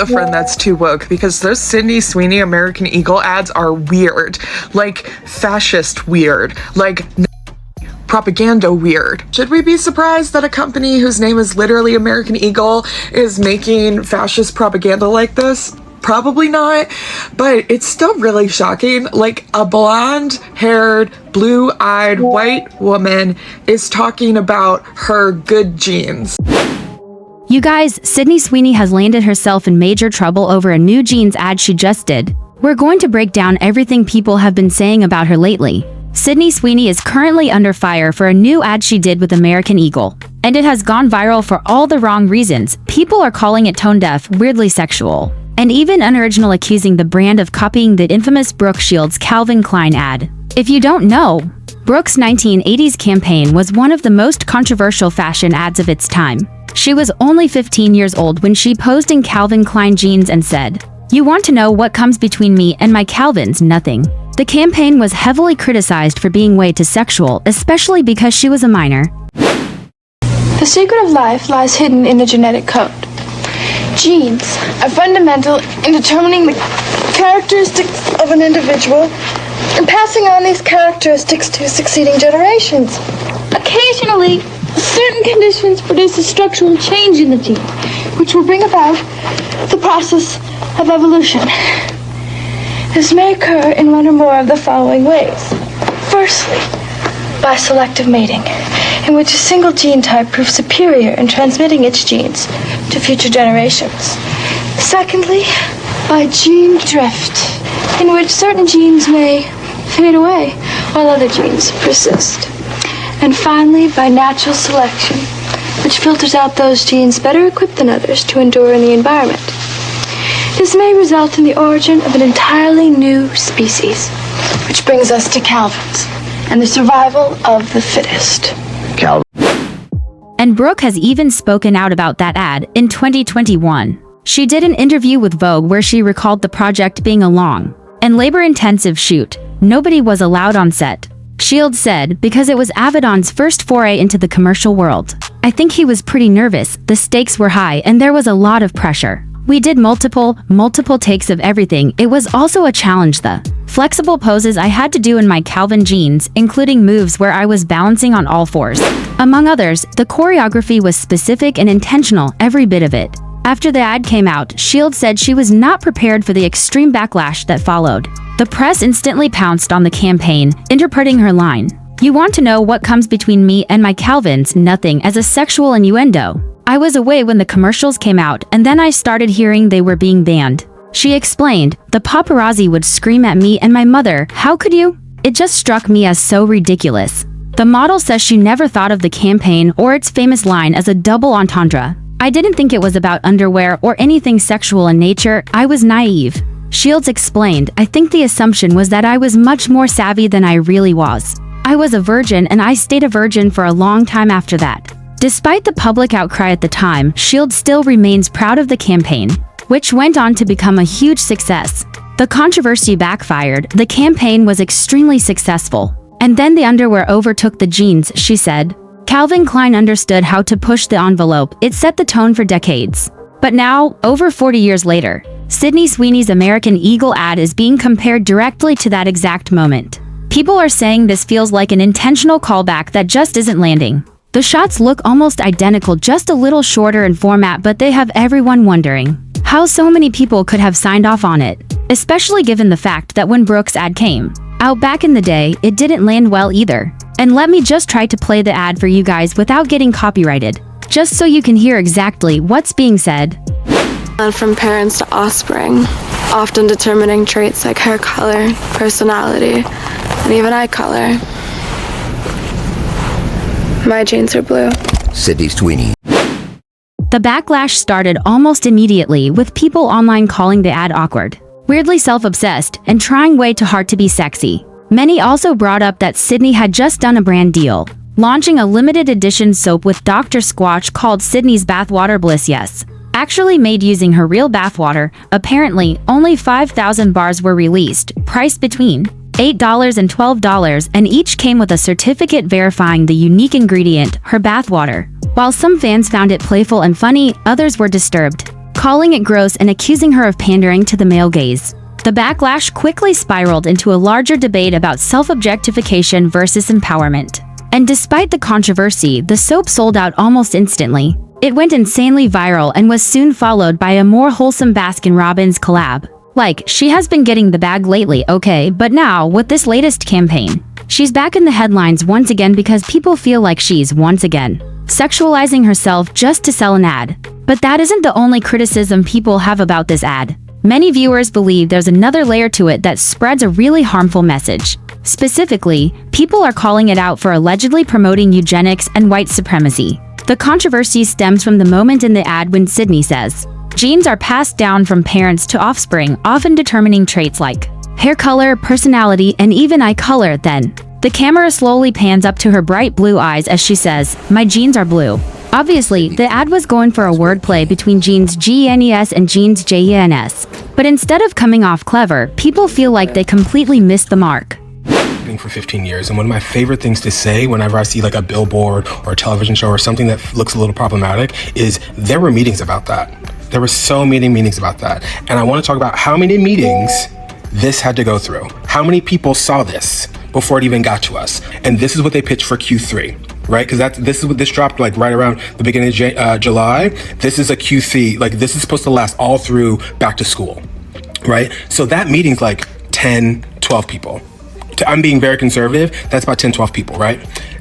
a friend that's too woke, because those Sydney Sweeney American Eagle ads are weird. Like, fascist weird. Like, propaganda weird. Should we be surprised that a company whose name is literally American Eagle is making fascist propaganda like this? Probably not, but it's still really shocking. Like, a blonde-haired, blue-eyed white woman is talking about her good genes. You guys, Sydney Sweeney has landed herself in major trouble over a new jeans ad she just did. We're going to break down everything people have been saying about her lately. Sydney Sweeney is currently under fire for a new ad she did with American Eagle, and it has gone viral for all the wrong reasons. People are calling it tone-deaf, weirdly sexual, and even unoriginal, accusing the brand of copying the infamous Brooke Shields Calvin Klein ad. If you don't know, Brooke's 1980s campaign was one of the most controversial fashion ads of its time. She was only 15 years old when she posed in Calvin Klein jeans and said, "You want to know what comes between me and my Calvins? Nothing." The campaign was heavily criticized for being way too sexual, especially because she was a minor. The secret of life lies hidden in the genetic code. Genes are fundamental in determining the characteristics of an individual and passing on these characteristics to succeeding generations. Occasionally, certain conditions produce a structural change in the gene, which will bring about the process of evolution. This may occur in one or more of the following ways. Firstly, by selective mating, in which a single gene type proves superior in transmitting its genes to future generations. Secondly, by gene drift, in which certain genes may fade away while other genes persist. And finally, by natural selection, which filters out those genes better equipped than others to endure in the environment. This may result in the origin of an entirely new species, which brings us to Calvins and the survival of the fittest. And Brooke has even spoken out about that ad in 2021. She did an interview with Vogue where she recalled the project being a long and labor-intensive shoot. Nobody was allowed on set. Shields said, because it was Avedon's first foray into the commercial world. I think he was pretty nervous, the stakes were high and there was a lot of pressure. We did multiple takes of everything. It was also a challenge, the flexible poses I had to do in my Calvin jeans, including moves where I was balancing on all fours. Among others, the choreography was specific and intentional, every bit of it. After the ad came out, Shields said she was not prepared for the extreme backlash that followed. The press instantly pounced on the campaign, interpreting her line, "You want to know what comes between me and my Calvins? Nothing," as a sexual innuendo. I was away when the commercials came out, and then I started hearing they were being banned. She explained, "The paparazzi would scream at me and my mother, 'How could you?' It just struck me as so ridiculous." The model says she never thought of the campaign or its famous line as a double entendre. "I didn't think it was about underwear or anything sexual in nature. I was naive." Shields explained, "I think the assumption was that I was much more savvy than I really was. I was a virgin and I stayed a virgin for a long time after that." Despite the public outcry at the time, Shields still remains proud of the campaign, which went on to become a huge success. The controversy backfired, the campaign was extremely successful, and then the underwear overtook the jeans, she said. Calvin Klein understood how to push the envelope. It set the tone for decades. But now, over 40 years later, Sydney Sweeney's American Eagle ad is being compared directly to that exact moment. People are saying this feels like an intentional callback that just isn't landing. The shots look almost identical, just a little shorter in format, but they have everyone wondering how so many people could have signed off on it, especially given the fact that when Brooke's ad came out back in the day, it didn't land well either. And let me just try to play the ad for you guys without getting copyrighted, just so you can hear exactly what's being said. And from parents to offspring, often determining traits like hair color, personality, and even eye color. My jeans are blue. Sydney Sweeney. The backlash started almost immediately, with people online calling the ad awkward, weirdly self-obsessed, and trying way too hard to be sexy. Many also brought up that Sydney had just done a brand deal, launching a limited edition soap with Dr. Squatch called Sydney's Bathwater Bliss. Yes, actually made using her real bathwater. Apparently, only 5,000 bars were released, priced between $8 and $12, and each came with a certificate verifying the unique ingredient, her bathwater. While some fans found it playful and funny, others were disturbed, calling it gross and accusing her of pandering to the male gaze. The backlash quickly spiraled into a larger debate about self-objectification versus empowerment. And despite the controversy, the soap sold out almost instantly. It went insanely viral and was soon followed by a more wholesome Baskin-Robbins collab. Like, she has been getting the bag lately, okay, but now, with this latest campaign, she's back in the headlines once again because people feel like she's, once again, sexualizing herself just to sell an ad. But that isn't the only criticism people have about this ad. Many viewers believe there's another layer to it that spreads a really harmful message. Specifically, people are calling it out for allegedly promoting eugenics and white supremacy. The controversy stems from the moment in the ad when Sydney says, "Genes are passed down from parents to offspring, often determining traits like hair color, personality, and even eye color." Then, the camera slowly pans up to her bright blue eyes as she says, "My genes are blue." Obviously, the ad was going for a wordplay between genes GENES and genes JENS. But instead of coming off clever, people feel like they completely missed the mark. For 15 years, and one of my favorite things to say whenever I see like a billboard or a television show or something that looks a little problematic is there were meetings about that. There were so many meetings about that, and I want to talk about how many meetings this had to go through. How many people saw this before it even got to us? And this is what they pitched for Q3, right? Because this is what this dropped like right around the beginning of July. This is a Q3, like this is supposed to last all through back to school, right? So that meeting's like 10, 12 people. I'm being very conservative. That's about 10, 12 people, right?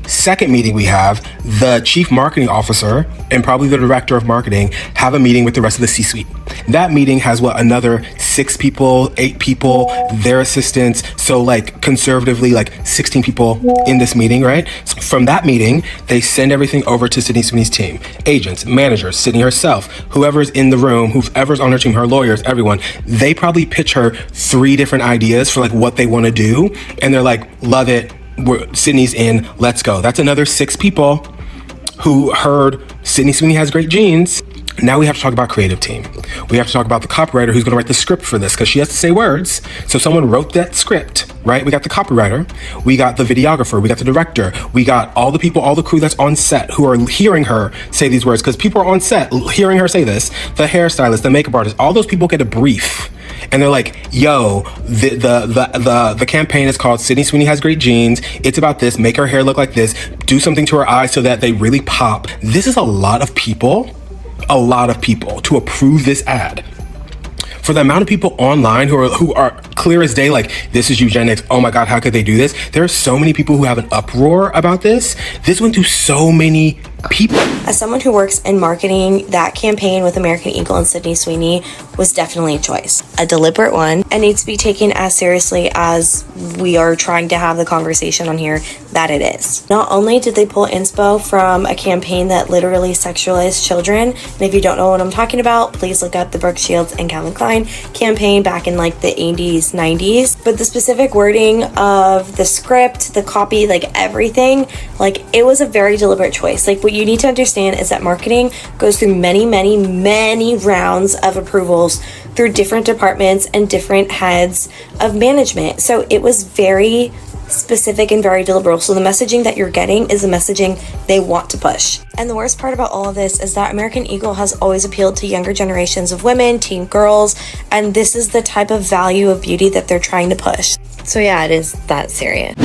Second meeting we have, the chief marketing officer and probably the director of marketing have a meeting with the rest of the C-suite. That meeting has another 6 people, 8 people, their assistants. So like conservatively, like 16 people in this meeting, right? So from that meeting, they send everything over to Sydney Sweeney's team. Agents, managers, Sydney herself, whoever's in the room, whoever's on her team, her lawyers, everyone. They probably pitch her 3 different ideas for like what they want to do. And they're like, love it. Sydney's in, let's go. That's another 6 people who heard Sydney Sweeney has great genes. Now we have to talk about creative team. We have to talk about the copywriter who's going to write the script for this because she has to say words. So someone wrote that script, right? We got the copywriter, we got the videographer, we got the director, we got all the people, all the crew that's on set who are hearing her say these words because people are on set hearing her say this. The hairstylist, the makeup artist, all those people get a brief. And they're like, yo, the campaign is called Sydney Sweeney Has Great Genes. It's about this. Make her hair look like this. Do something to her eyes so that they really pop. This is a lot of people to approve this ad. For the amount of people online who are clear as day, like, this is eugenics. Oh my God, how could they do this? There are so many people who have an uproar about this. This went through so many people. As someone who works in marketing, that campaign with American Eagle and Sydney Sweeney was definitely a choice, a deliberate one, and needs to be taken as seriously as we are trying to have the conversation on here that it is. Not only did they pull inspo from a campaign that literally sexualized children, and if you don't know what I'm talking about, please look up the Brooke Shields and Calvin Klein campaign back in like the 80s, 90s, but the specific wording of the script, the copy, like everything, like it was a very deliberate choice. Like what you need to understand is that marketing goes through many rounds of approvals through different departments and different heads of management. So it was very specific and very deliberate. So the messaging that you're getting is the messaging they want to push. And the worst part about all of this is that American Eagle has always appealed to younger generations of women, teen girls, and this is the type of value of beauty that they're trying to push. So yeah, it is that serious.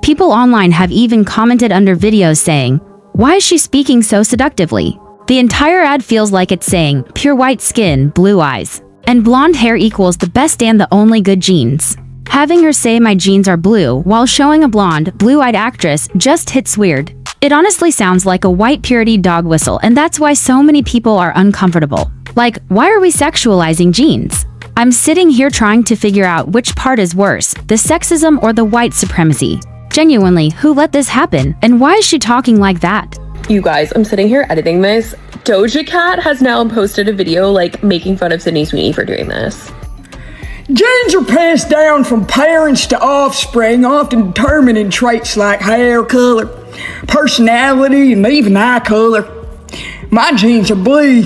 People online have even commented under videos saying, "Why is she speaking so seductively?" The entire ad feels like it's saying, pure white skin, blue eyes, and blonde hair equals the best and the only good genes. Having her say my genes are blue while showing a blonde, blue-eyed actress just hits weird. It honestly sounds like a white purity dog whistle, and that's why so many people are uncomfortable. Like, why are we sexualizing genes? I'm sitting here trying to figure out which part is worse, the sexism or the white supremacy. Genuinely, who let this happen, and why is she talking like that? You guys, I'm sitting here editing this. Doja Cat has now posted a video like making fun of Sydney Sweeney for doing this. Genes are passed down from parents to offspring, often determining traits like hair color, personality, and even eye color. My genes are blue.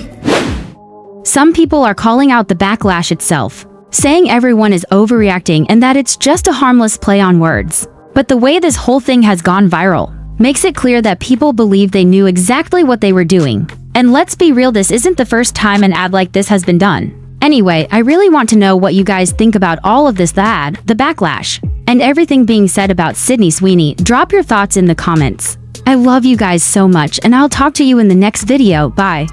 Some people are calling out the backlash itself, saying everyone is overreacting and that it's just a harmless play on words. But the way this whole thing has gone viral makes it clear that people believe they knew exactly what they were doing, And let's be real, this isn't the first time an ad like this has been done. Anyway, I really want to know what you guys think about all of this, the ad, the backlash, and everything being said about Sydney Sweeney. Drop your thoughts in the comments. I love you guys so much, and I'll talk to you in the next video. Bye.